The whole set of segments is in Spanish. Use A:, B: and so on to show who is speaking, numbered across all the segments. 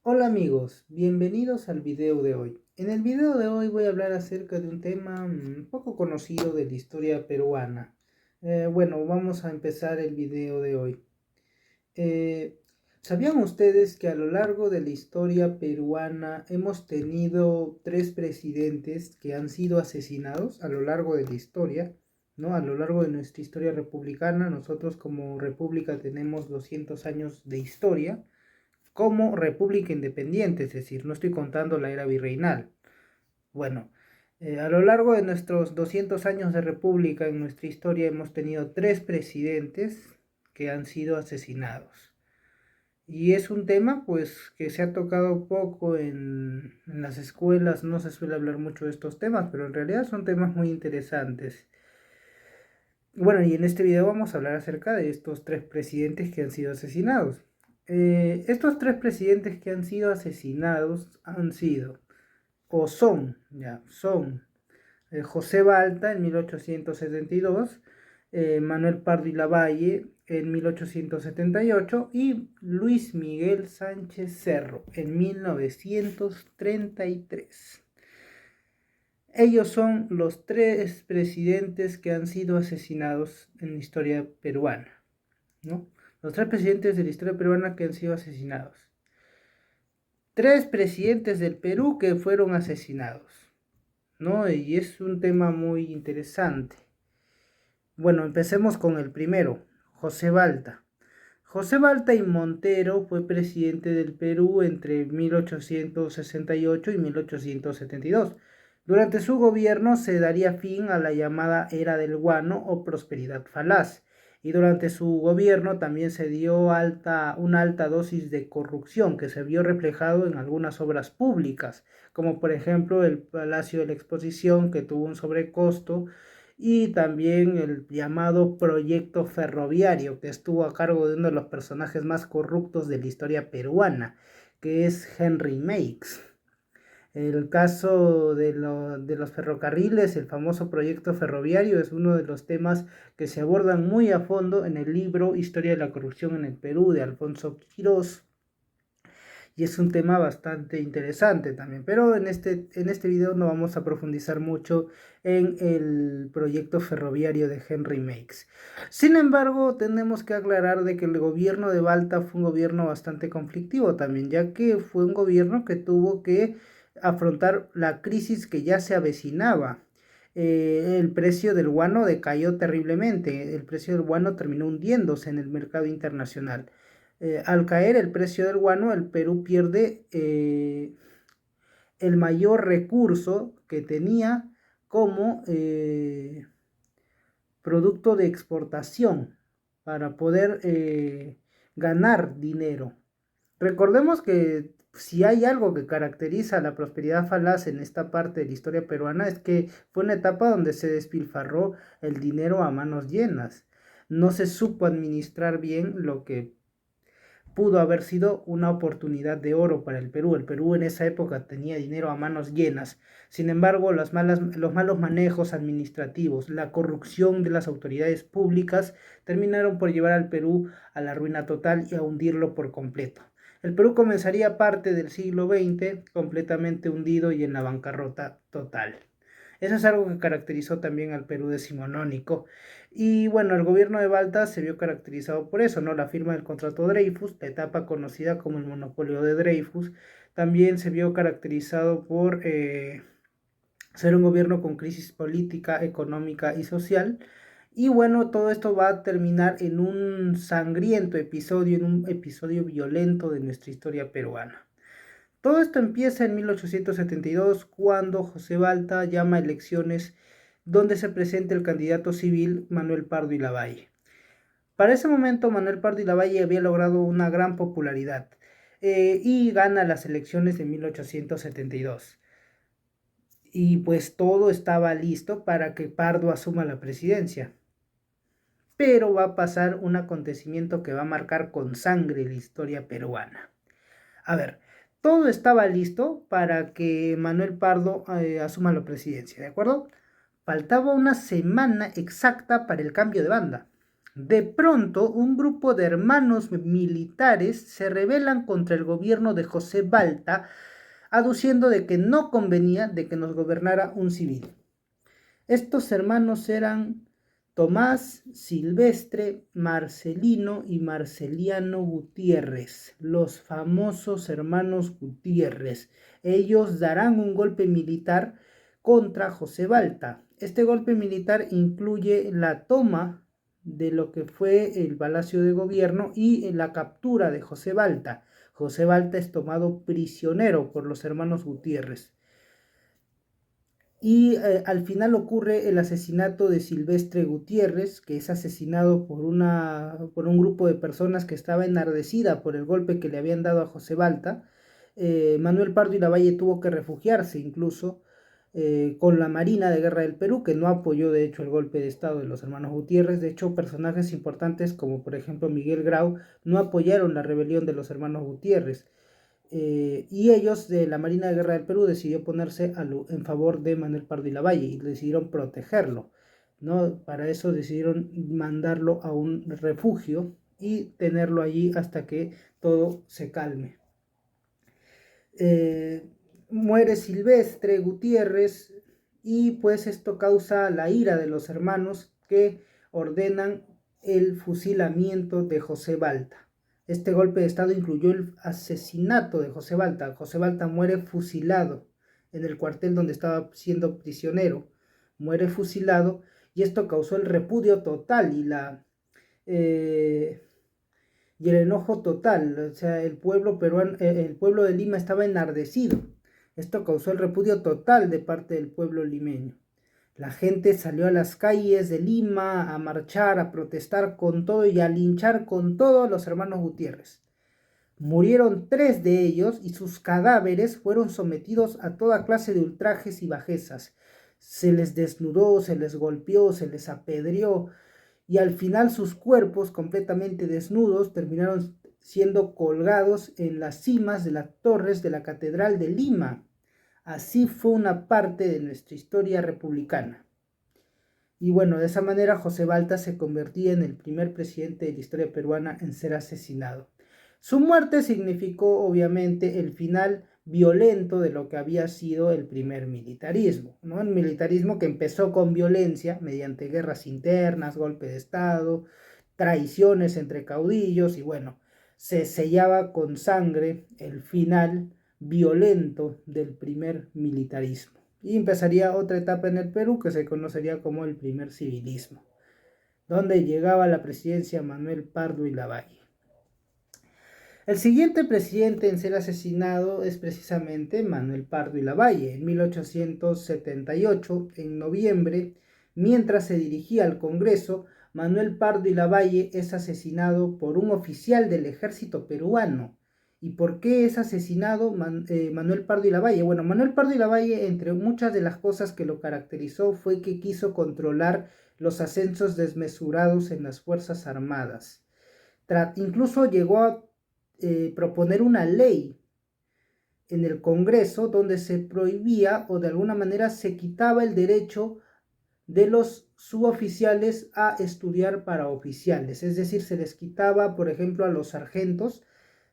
A: Hola amigos, bienvenidos al video de hoy. En el video de hoy voy a hablar acerca de un tema poco conocido de la historia peruana. Bueno, vamos a empezar el video de hoy. Eh, ¿Sabían ustedes que a lo largo de la historia peruana hemos tenido tres presidentes que han sido asesinados a lo largo de la historia? ¿No? A lo largo de nuestra historia republicana, nosotros como república tenemos 200 años de historia como república independiente, es decir, no estoy contando la era virreinal. Bueno, a lo largo de nuestros 200 años de república en nuestra historia hemos tenido tres presidentes que han sido asesinados. Y es un tema pues que se ha tocado poco en las escuelas, no se suele hablar mucho de estos temas, pero en realidad son temas muy interesantes. Bueno, y en este video vamos a hablar acerca de estos tres presidentes que han sido asesinados. Estos tres presidentes que han sido asesinados han sido, o son, ya, son José Balta en 1872, Manuel Pardo y Lavalle en 1878 y Luis Miguel Sánchez Cerro en 1933. Ellos son los tres presidentes que han sido asesinados en la historia peruana, ¿no? Los tres presidentes de la historia peruana que han sido asesinados. Tres presidentes del Perú que fueron asesinados, ¿no? Y es un tema muy interesante. Bueno, empecemos con el primero, José Balta. José Balta y Montero fue presidente del Perú entre 1868 y 1872. Durante su gobierno se daría fin a la llamada Era del Guano o prosperidad falaz, y durante su gobierno también se dio una alta dosis de corrupción que se vio reflejado en algunas obras públicas, como por ejemplo el Palacio de la Exposición, que tuvo un sobrecosto, y también el llamado proyecto ferroviario, que estuvo a cargo de uno de los personajes más corruptos de la historia peruana, que es Henry Meiggs. El caso de los ferrocarriles, el famoso proyecto ferroviario, es uno de los temas que se abordan muy a fondo en el libro Historia de la corrupción en el Perú de Alfonso Quirós, y es un tema bastante interesante también, pero en este video no vamos a profundizar mucho en el proyecto ferroviario de Henry Meiggs. Sin embargo, tenemos que aclarar de que el gobierno de Balta fue un gobierno bastante conflictivo también, ya que fue un gobierno que tuvo que afrontar la crisis que ya se avecinaba. El precio del guano decayó terriblemente, el precio del guano terminó hundiéndose en el mercado internacional. Al caer el precio del guano, el Perú pierde el mayor recurso que tenía como producto de exportación para poder ganar dinero. Recordemos que si hay algo que caracteriza la prosperidad falaz en esta parte de la historia peruana es que fue una etapa donde se despilfarró el dinero a manos llenas. No se supo administrar bien lo que pudo haber sido una oportunidad de oro para el Perú. El Perú en esa época tenía dinero a manos llenas. Sin embargo, los malos manejos administrativos, la corrupción de las autoridades públicas terminaron por llevar al Perú a la ruina total y a hundirlo por completo. El Perú comenzaría parte del siglo XX completamente hundido y en la bancarrota total. Eso es algo que caracterizó también al Perú decimonónico. Y bueno, el gobierno de Balta se vio caracterizado por eso, ¿no? La firma del contrato Dreyfus, la etapa conocida como el monopolio de Dreyfus, también se vio caracterizado por ser un gobierno con crisis política, económica y social. Y bueno, todo esto va a terminar en un sangriento episodio, en un episodio violento de nuestra historia peruana. Todo esto empieza en 1872 cuando José Balta llama a elecciones donde se presenta el candidato civil Manuel Pardo y Lavalle. Para ese momento Manuel Pardo y Lavalle había logrado una gran popularidad y gana las elecciones de 1872. Y pues todo estaba listo para que Pardo asuma la presidencia. Pero va a pasar un acontecimiento que va a marcar con sangre la historia peruana. A ver, todo estaba listo para que Manuel Pardo asuma la presidencia, ¿de acuerdo? Faltaba una semana exacta para el cambio de banda. De pronto, un grupo de hermanos militares se rebelan contra el gobierno de José Balta, aduciendo de que no convenía de que nos gobernara un civil. Estos hermanos eran Tomás, Silvestre, Marcelino y Marceliano Gutiérrez, los famosos hermanos Gutiérrez. Ellos darán un golpe militar contra José Balta. Este golpe militar incluye la toma de lo que fue el Palacio de Gobierno y la captura de José Balta. José Balta es tomado prisionero por los hermanos Gutiérrez. Y al final ocurre el asesinato de Silvestre Gutiérrez, que es asesinado por un grupo de personas que estaba enardecida por el golpe que le habían dado a José Balta. Manuel Pardo y Lavalle tuvo que refugiarse incluso con la Marina de Guerra del Perú, que no apoyó de hecho el golpe de estado de los hermanos Gutiérrez. De hecho, personajes importantes como por ejemplo Miguel Grau no apoyaron la rebelión de los hermanos Gutiérrez. Y ellos de la Marina de Guerra del Perú decidió ponerse en favor de Manuel Pardo y Lavalle y decidieron protegerlo, ¿no? Para eso decidieron mandarlo a un refugio y tenerlo allí hasta que todo se calme. Muere Silvestre Gutiérrez y pues esto causa la ira de los hermanos que ordenan el fusilamiento de José Balta. Este golpe de estado incluyó el asesinato de José Balta. José Balta muere fusilado en el cuartel donde estaba siendo prisionero. Muere fusilado y esto causó el repudio total y el enojo total. O sea, el pueblo peruano, el pueblo de Lima estaba enardecido. Esto causó el repudio total de parte del pueblo limeño. La gente salió a las calles de Lima a marchar, a protestar con todo y a linchar con todo a los hermanos Gutiérrez. Murieron 3 de ellos y sus cadáveres fueron sometidos a toda clase de ultrajes y bajezas. Se les desnudó, se les golpeó, se les apedreó y al final sus cuerpos completamente desnudos terminaron siendo colgados en las cimas de las torres de la Catedral de Lima. Así fue una parte de nuestra historia republicana. Y bueno, de esa manera José Balta se convertía en el primer presidente de la historia peruana en ser asesinado. Su muerte significó obviamente el final violento de lo que había sido el primer militarismo, ¿no? El militarismo que empezó con violencia mediante guerras internas, golpe de estado, traiciones entre caudillos y bueno, se sellaba con sangre el final violento del primer militarismo. Y empezaría otra etapa en el Perú que se conocería como el primer civilismo, donde llegaba a la presidencia Manuel Pardo y Lavalle. El siguiente presidente en ser asesinado es precisamente Manuel Pardo y Lavalle. En 1878, en noviembre, mientras se dirigía al Congreso, Manuel Pardo y Lavalle es asesinado por un oficial del ejército peruano. ¿Y por qué es asesinado Manuel Pardo y Lavalle? Bueno, Manuel Pardo y Lavalle, entre muchas de las cosas que lo caracterizó, fue que quiso controlar los ascensos desmesurados en las Fuerzas Armadas. Incluso llegó a proponer una ley en el Congreso donde se prohibía o de alguna manera se quitaba el derecho de los suboficiales a estudiar para oficiales. Es decir, se les quitaba, por ejemplo, a los sargentos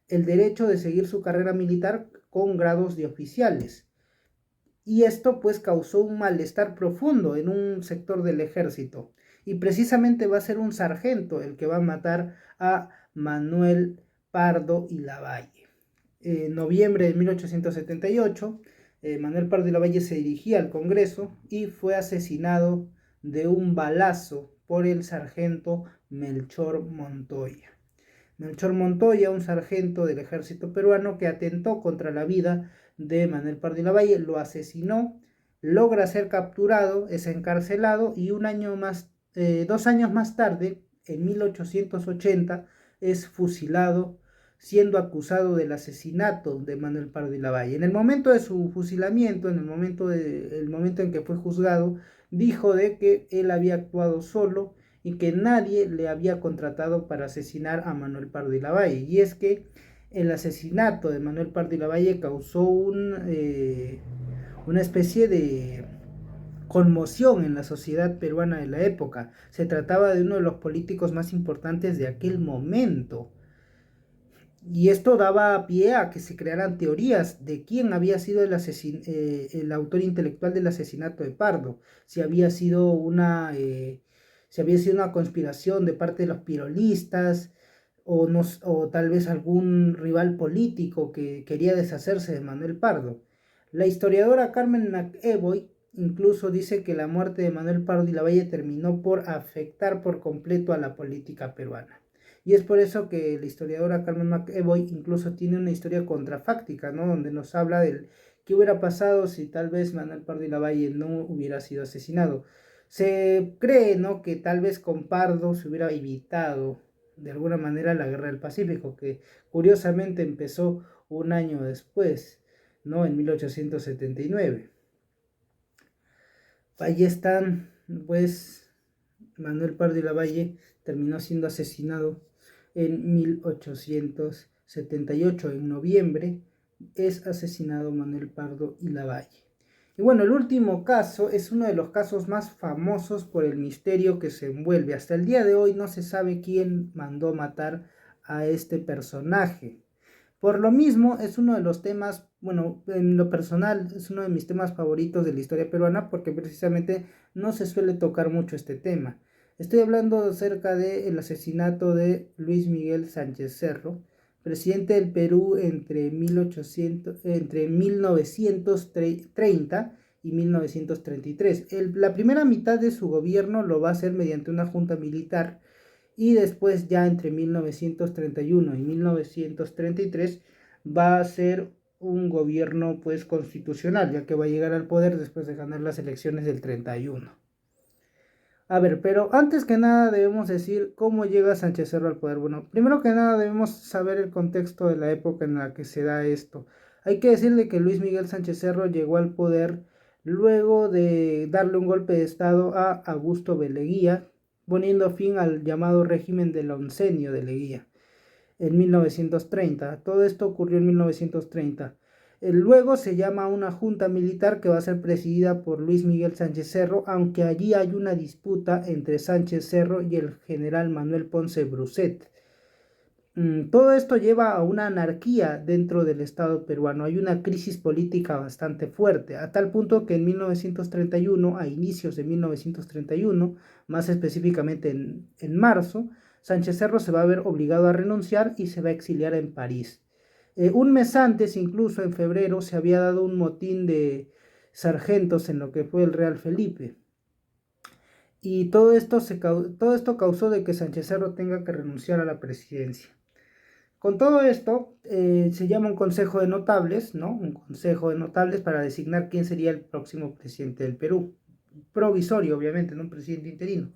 A: el derecho de seguir su carrera militar con grados de oficiales. Y esto pues causó un malestar profundo en un sector del ejército. Y precisamente va a ser un sargento el que va a matar a Manuel Pardo y Lavalle. En noviembre de 1878, Manuel Pardo y Lavalle se dirigía al Congreso y fue asesinado de un balazo por el sargento Melchor Montoya. Melchor Montoya, un sargento del ejército peruano que atentó contra la vida de Manuel Pardo y Lavalle, lo asesinó, logra ser capturado, es encarcelado y 2 años más tarde, en 1880, es fusilado, siendo acusado del asesinato de Manuel Pardo y Lavalle. En el momento de su fusilamiento, el momento en que fue juzgado, dijo de que él había actuado solo y que nadie le había contratado para asesinar a Manuel Pardo y Lavalle. Y es que el asesinato de Manuel Pardo y Lavalle causó una especie conmoción en la sociedad peruana de la época. Se trataba de uno de los políticos más importantes de aquel momento. Y esto daba pie a que se crearan teorías de quién había sido el autor intelectual del asesinato de Pardo, si había sido si había sido una conspiración de parte de los pirolistas, o tal vez algún rival político que quería deshacerse de Manuel Pardo. La historiadora Carmen McEvoy incluso dice que la muerte de Manuel Pardo y Lavalle terminó por afectar por completo a la política peruana. Y es por eso que la historiadora Carmen McEvoy incluso tiene una historia contrafáctica, ¿no? Donde nos habla del qué hubiera pasado si tal vez Manuel Pardo y Lavalle no hubiera sido asesinado. Se cree, ¿no?, que tal vez con Pardo se hubiera evitado de alguna manera la Guerra del Pacífico, que curiosamente empezó un año después, ¿no?, en 1879. Ahí están, pues, Manuel Pardo y Lavalle terminó siendo asesinado en 1878, en noviembre, es asesinado Manuel Pardo y Lavalle. Y bueno, el último caso es uno de los casos más famosos por el misterio que se envuelve. Hasta el día de hoy no se sabe quién mandó matar a este personaje. Por lo mismo, es uno de los temas, bueno, en lo personal, es uno de mis temas favoritos de la historia peruana porque precisamente no se suele tocar mucho este tema. Estoy hablando acerca del asesinato de Luis Miguel Sánchez Cerro, presidente del Perú entre 1930 y 1933. La primera mitad de su gobierno lo va a hacer mediante una junta militar, y después ya entre 1931 y 1933 va a ser un gobierno pues constitucional, ya que va a llegar al poder después de ganar las elecciones del 31. A ver, pero antes que nada debemos decir cómo llega Sánchez Cerro al poder. Bueno, primero que nada debemos saber el contexto de la época en la que se da esto. Hay que decir de que Luis Miguel Sánchez Cerro llegó al poder luego de darle un golpe de estado a Augusto Beleguía, poniendo fin al llamado régimen del oncenio de Leguía en 1930. Todo esto ocurrió en 1930. Luego se llama una junta militar que va a ser presidida por Luis Miguel Sánchez Cerro, aunque allí hay una disputa entre Sánchez Cerro y el general Manuel Ponce Bruset. Todo esto lleva a una anarquía dentro del Estado peruano. Hay una crisis política bastante fuerte, a tal punto que en 1931, a inicios de 1931, más específicamente en marzo, Sánchez Cerro se va a ver obligado a renunciar y se va a exiliar en París. Un mes antes, incluso en febrero, se había dado un motín de sargentos en lo que fue el Real Felipe. Y todo esto causó de que Sánchez Cerro tenga que renunciar a la presidencia. Con todo esto, se llama un consejo de notables, ¿no? Un consejo de notables para designar quién sería el próximo presidente del Perú. Provisorio, obviamente, no un presidente interino.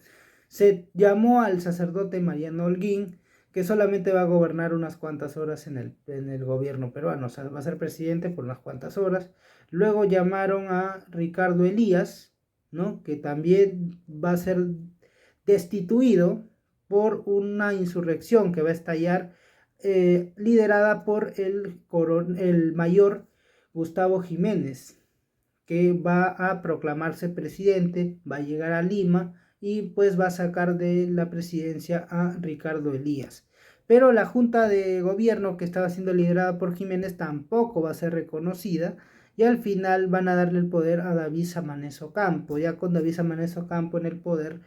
A: Se llamó al sacerdote Mariano Holguín, que solamente va a gobernar unas cuantas horas en el gobierno peruano, o sea, va a ser presidente por unas cuantas horas. Luego llamaron a Ricardo Elías, ¿no?, que también va a ser destituido por una insurrección que va a estallar, liderada por el mayor Gustavo Jiménez, que va a proclamarse presidente, va a llegar a Lima y pues va a sacar de la presidencia a Ricardo Elías. Pero la junta de gobierno que estaba siendo liderada por Jiménez tampoco va a ser reconocida, y al final van a darle el poder a David Samanez Ocampo. Ya con David Samanez Ocampo en el poder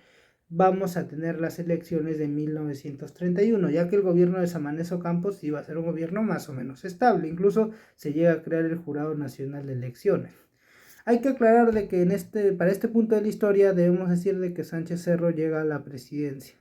A: vamos a tener las elecciones de 1931, ya que el gobierno de Samanez Ocampo iba a ser un gobierno más o menos estable. Incluso se llega a crear el Jurado Nacional de Elecciones. Hay que aclarar de que para este punto de la historia debemos decir de que Sánchez Cerro llega a la presidencia.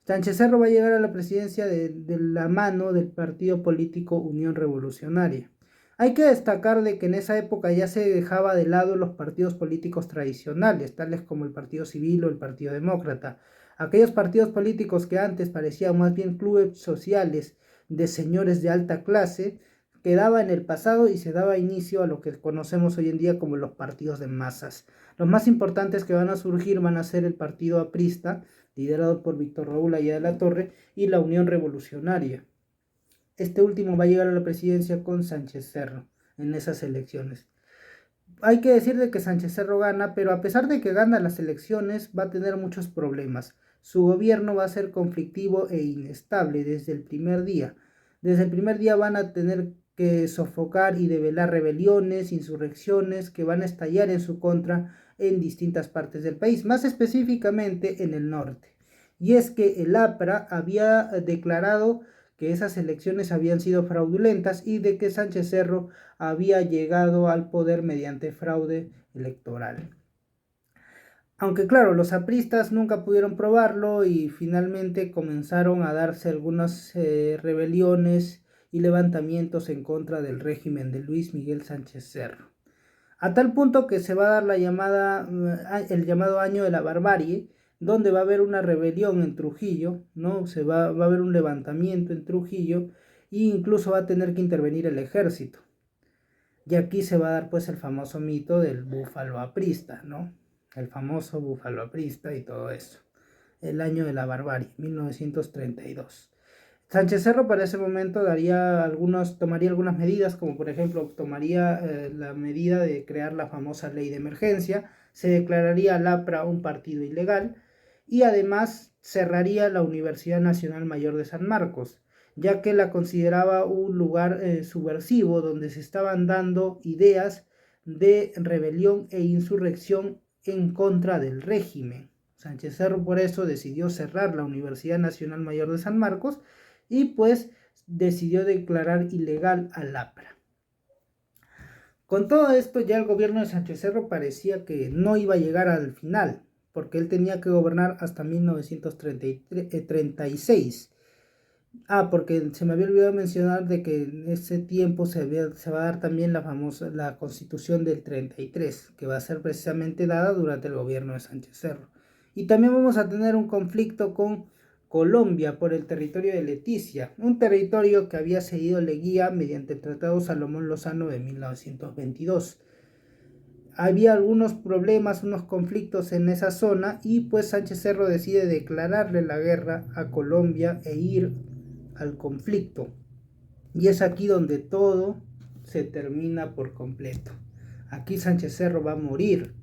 A: Sánchez Cerro va a llegar a la presidencia de la mano del partido político Unión Revolucionaria. Hay que destacar de que en esa época ya se dejaba de lado los partidos políticos tradicionales, tales como el Partido Civil o el Partido Demócrata. Aquellos partidos políticos que antes parecían más bien clubes sociales de señores de alta clase, quedaba en el pasado y se daba inicio a lo que conocemos hoy en día como los partidos de masas. Los más importantes que van a surgir van a ser el Partido Aprista, liderado por Víctor Raúl Aya de la Torre, y la Unión Revolucionaria. Este último va a llegar a la presidencia con Sánchez Cerro en esas elecciones. Hay que decir de que Sánchez Cerro gana, pero a pesar de que gana las elecciones, va a tener muchos problemas. Su gobierno va a ser conflictivo e inestable desde el primer día. Desde el primer día van a tener que sofocar y develar rebeliones, insurrecciones que van a estallar en su contra en distintas partes del país, más específicamente en el norte. Y es que el APRA había declarado que esas elecciones habían sido fraudulentas y de que Sánchez Cerro había llegado al poder mediante fraude electoral. Aunque claro, los apristas nunca pudieron probarlo y finalmente comenzaron a darse algunas rebeliones y levantamientos en contra del régimen de Luis Miguel Sánchez Cerro. A tal punto que se va a dar el llamado año de la barbarie, donde va a haber una rebelión en Trujillo, ¿no? Va a haber un levantamiento en Trujillo e incluso va a tener que intervenir el ejército. Y aquí se va a dar pues el famoso mito del búfalo aprista, ¿no? El famoso búfalo aprista y todo eso. El año de la barbarie, 1932. Sánchez Cerro para ese momento tomaría algunas medidas, como por ejemplo tomaría la medida de crear la famosa ley de emergencia, se declararía al APRA un partido ilegal y además cerraría la Universidad Nacional Mayor de San Marcos, ya que la consideraba un lugar subversivo donde se estaban dando ideas de rebelión e insurrección en contra del régimen. Sánchez Cerro por eso decidió cerrar la Universidad Nacional Mayor de San Marcos y pues decidió declarar ilegal al APRA. Con todo esto ya el gobierno de Sánchez Cerro parecía que no iba a llegar al final, porque él tenía que gobernar hasta 1936. Porque se me había olvidado mencionar de que en ese tiempo se va a dar también la Constitución del 33, que va a ser precisamente dada durante el gobierno de Sánchez Cerro. Y también vamos a tener un conflicto con Colombia por el territorio de Leticia, un territorio que había seguido Leguía mediante el Tratado Salomón Lozano de 1922. Había algunos problemas, unos conflictos en esa zona y pues Sánchez Cerro decide declararle la guerra a Colombia e ir al conflicto. Y es aquí donde todo se termina por completo. Aquí Sánchez Cerro va a morir.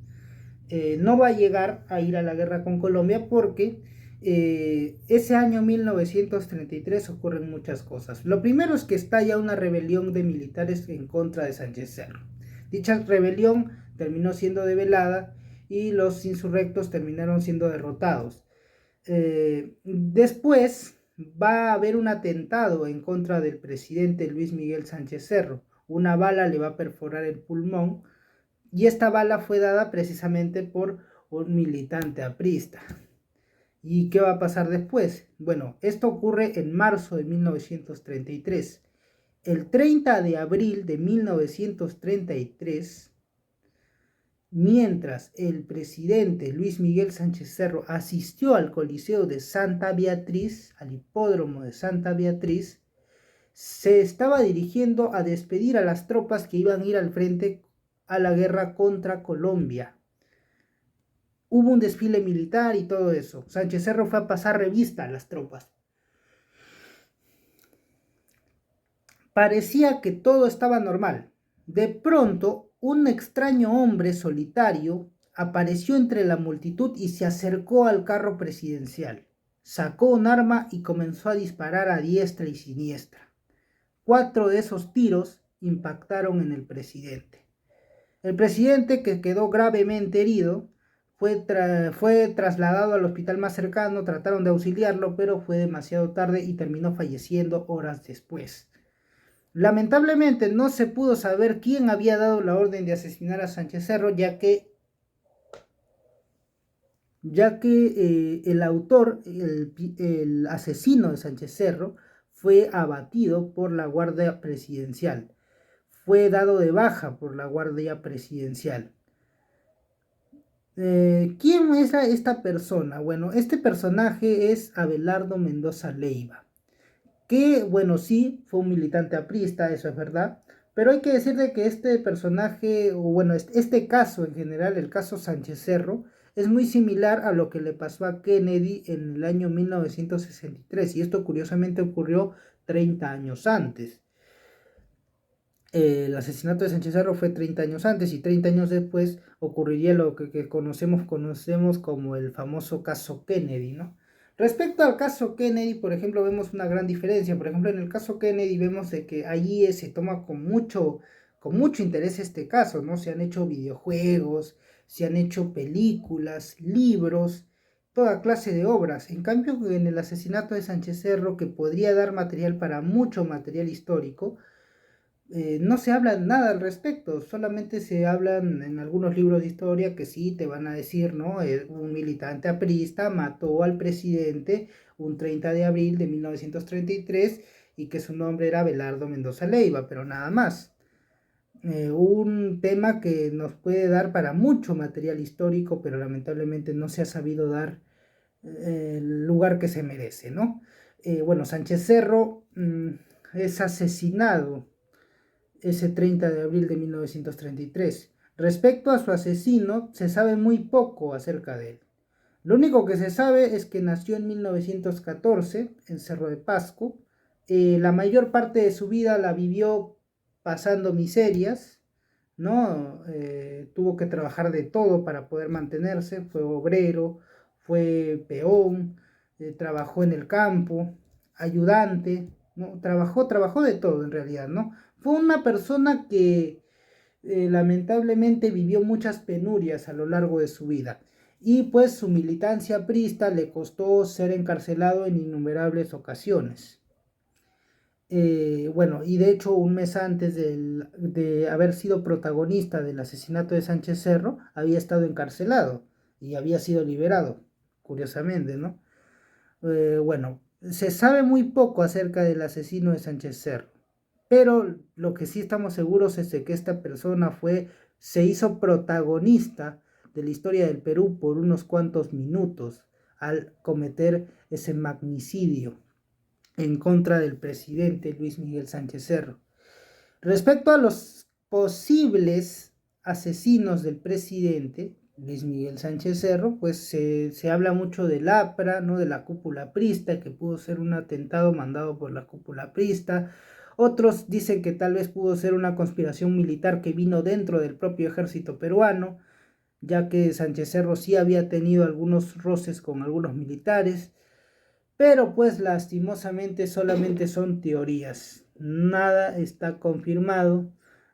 A: No va a llegar a ir a la guerra con Colombia porque ese año 1933 ocurren muchas cosas. Lo primero es que estalla una rebelión de militares en contra de Sánchez Cerro. Dicha rebelión terminó siendo develada y los insurrectos terminaron siendo derrotados. Después va a haber un atentado en contra del presidente Luis Miguel Sánchez Cerro. Una bala le va a perforar el pulmón y esta bala fue dada precisamente por un militante aprista. ¿Y qué va a pasar después? Bueno, esto ocurre en marzo de 1933. El 30 de abril de 1933, mientras el presidente Luis Miguel Sánchez Cerro asistió al Coliseo de Santa Beatriz, al hipódromo de Santa Beatriz, se estaba dirigiendo a despedir a las tropas que iban a ir al frente a la guerra contra Colombia. Hubo un desfile militar y todo eso. Sánchez Cerro fue a pasar revista a las tropas. Parecía que todo estaba normal. De pronto, un extraño hombre solitario apareció entre la multitud y se acercó al carro presidencial. Sacó un arma y comenzó a disparar a diestra y siniestra. 4 de esos tiros impactaron en el presidente. El presidente, que quedó gravemente herido, fue trasladado al hospital más cercano, trataron de auxiliarlo, pero fue demasiado tarde y terminó falleciendo horas después. Lamentablemente no se pudo saber quién había dado la orden de asesinar a Sánchez Cerro, ya que el autor, el asesino de Sánchez Cerro, fue abatido por la Guardia Presidencial. Fue dado de baja por la Guardia Presidencial. ¿Quién es esta persona? Bueno, este personaje es Abelardo Mendoza Leiva, que, bueno, sí, fue un militante aprista, eso es verdad, pero hay que decir de que este personaje, o bueno, este caso en general, el caso Sánchez Cerro, es muy similar a lo que le pasó a Kennedy en el año 1963, y esto curiosamente ocurrió 30 años antes. El asesinato de Sánchez Cerro fue 30 años antes y 30 años después ocurriría lo que conocemos como el famoso caso Kennedy, ¿no? Respecto al caso Kennedy, por ejemplo, vemos una gran diferencia. Por ejemplo, en el caso Kennedy vemos de que allí se toma con mucho interés este caso, ¿no? Se han hecho videojuegos, se han hecho películas, libros, toda clase de obras. En cambio, en el asesinato de Sánchez Cerro, que podría dar material para mucho material histórico, no se habla nada al respecto, solamente se hablan en algunos libros de historia que sí te van a decir, ¿no? Un militante aprista mató al presidente un 30 de abril de 1933 y que su nombre era Abelardo Mendoza Leiva, pero nada más. Un tema que nos puede dar para mucho material histórico, pero lamentablemente no se ha sabido dar el lugar que se merece, ¿no? Bueno, Sánchez Cerro es asesinado ese 30 de abril de 1933. Respecto a su asesino, se sabe muy poco acerca de él. Lo único que se sabe es que nació en 1914 en Cerro de Pasco. La mayor parte de su vida la vivió pasando miserias, ¿no? Tuvo que trabajar de todo para poder mantenerse. Fue obrero, fue peón, trabajó en el campo, ayudante, ¿no? Trabajó de todo en realidad, ¿no? Fue una persona que lamentablemente vivió muchas penurias a lo largo de su vida. Y pues su militancia prista le costó ser encarcelado en innumerables ocasiones. Bueno, y de hecho un mes antes de haber sido protagonista del asesinato de Sánchez Cerro, había estado encarcelado y había sido liberado, curiosamente, ¿no? Bueno, se sabe muy poco acerca del asesino de Sánchez Cerro, pero lo que sí estamos seguros es de que esta persona se hizo protagonista de la historia del Perú por unos cuantos minutos al cometer ese magnicidio en contra del presidente Luis Miguel Sánchez Cerro. Respecto a los posibles asesinos del presidente Luis Miguel Sánchez Cerro, pues se habla mucho del APRA, ¿no? De la cúpula prista, que pudo ser un atentado mandado por la cúpula prista. Otros dicen que tal vez pudo ser una conspiración militar que vino dentro del propio ejército peruano, ya que Sánchez Cerro sí había tenido algunos roces con algunos militares. Pero pues lastimosamente solamente son teorías. Nada está confirmado.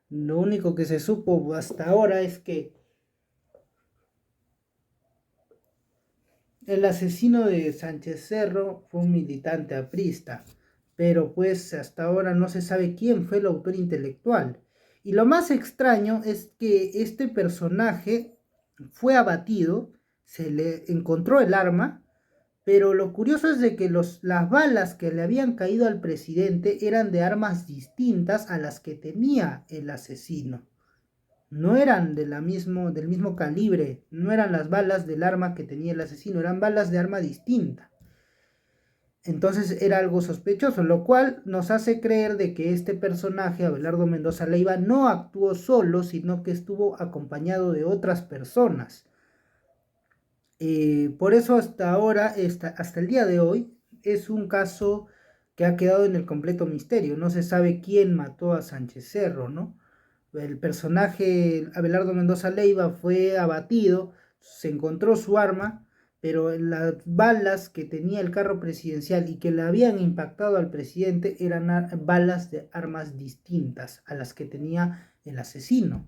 A: Lo único que se supo hasta ahora es que el asesino de Sánchez Cerro fue un militante aprista. Pero pues hasta ahora no se sabe quién fue el autor intelectual. Y lo más extraño es que este personaje fue abatido, se le encontró el arma. Pero lo curioso es de que las balas que le habían caído al presidente eran de armas distintas a las que tenía el asesino. No eran del mismo calibre, no eran las balas del arma que tenía el asesino, eran balas de arma distinta. Entonces era algo sospechoso, lo cual nos hace creer de que este personaje, Abelardo Mendoza Leiva, no actuó solo, sino que estuvo acompañado de otras personas. Por eso hasta ahora, hasta el día de hoy, es un caso que ha quedado en el completo misterio. No se sabe quién mató a Sánchez Cerro, ¿no? El personaje Abelardo Mendoza Leiva fue abatido, se encontró su arma, pero las balas que tenía el carro presidencial y que le habían impactado al presidente eran balas de armas distintas a las que tenía el asesino.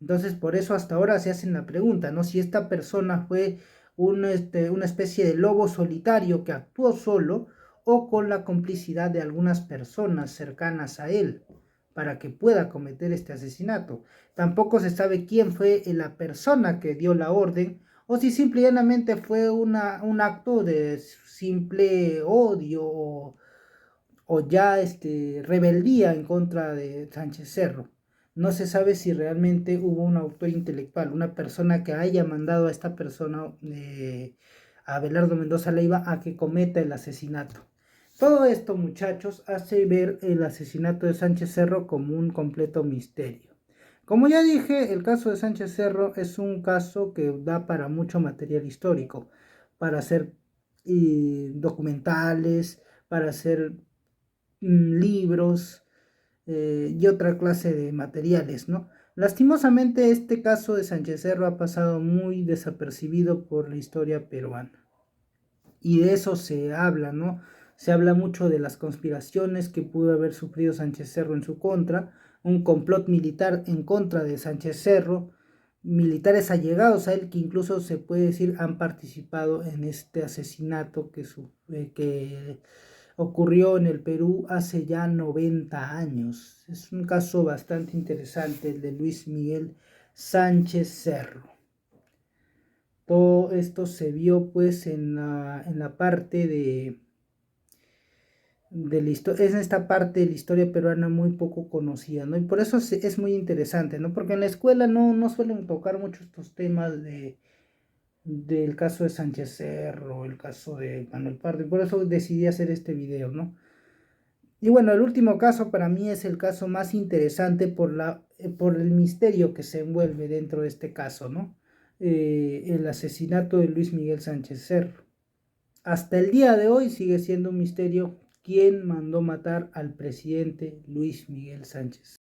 A: Entonces, por eso hasta ahora se hacen la pregunta, ¿no? Si esta persona fue una especie de lobo solitario que actuó solo o con la complicidad de algunas personas cercanas a él para que pueda cometer este asesinato. Tampoco se sabe quién fue la persona que dio la orden o si simplemente fue un acto de simple odio o ya rebeldía en contra de Sánchez Cerro. No se sabe si realmente hubo un autor intelectual, una persona que haya mandado a esta persona, a Abelardo Mendoza Leiva, a que cometa el asesinato. Todo esto, muchachos, hace ver el asesinato de Sánchez Cerro como un completo misterio. Como ya dije, el caso de Sánchez Cerro es un caso que da para mucho material histórico, para hacer documentales, para hacer libros, y otra clase de materiales, ¿no? Lastimosamente este caso de Sánchez Cerro ha pasado muy desapercibido por la historia peruana. Y de eso se habla, ¿no? Se habla mucho de las conspiraciones que pudo haber sufrido Sánchez Cerro en su contra, un complot militar en contra de Sánchez Cerro, militares allegados a él que incluso se puede decir han participado en este asesinato que ocurrió en el Perú hace ya 90 años. Es un caso bastante interesante el de Luis Miguel Sánchez Cerro. Todo esto se vio pues en la parte es esta parte de la historia peruana muy poco conocida, ¿no? Y por eso es muy interesante, ¿no? Porque en la escuela no suelen tocar mucho estos temas del caso de Sánchez Cerro, el caso de Manuel Pardo, y por eso decidí hacer este video, ¿no? Y bueno, el último caso para mí es el caso más interesante por el misterio que se envuelve dentro de este caso, ¿no? El asesinato de Luis Miguel Sánchez Cerro. Hasta el día de hoy sigue siendo un misterio quién mandó matar al presidente Luis Miguel Sánchez